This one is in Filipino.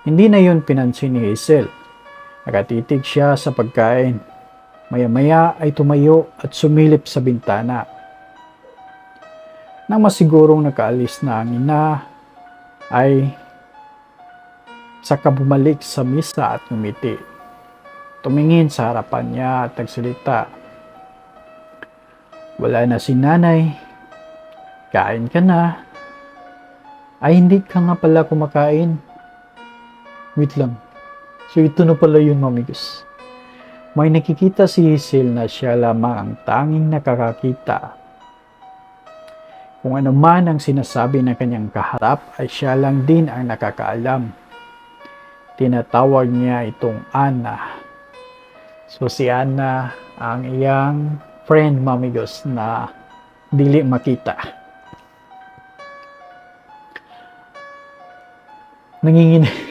Hindi na yun pinansin ni Hazel. Nakatitig siya sa pagkain. Maya-maya ay tumayo at sumilip sa bintana. Nang masigurong nakaalis na ang ina, ay saka bumalik sa misa at ngumiti. Tumingin sa harapan niya at nagsalita. Wala na si nanay. Kain ka na. Ay, hindi ka nga pala kumakain. Wait lang. So, ito na pala yun, Mami Gus. May nakikita si Hazel na siya lamang ang tanging nakakakita. Kung ano man ang sinasabi ng kanyang kaharap ay siya lang din ang nakakaalam. Tinatawag niya itong Anna. So, si Anna ang iyang friend, Mami Gus, na dili makita. Nanginginig.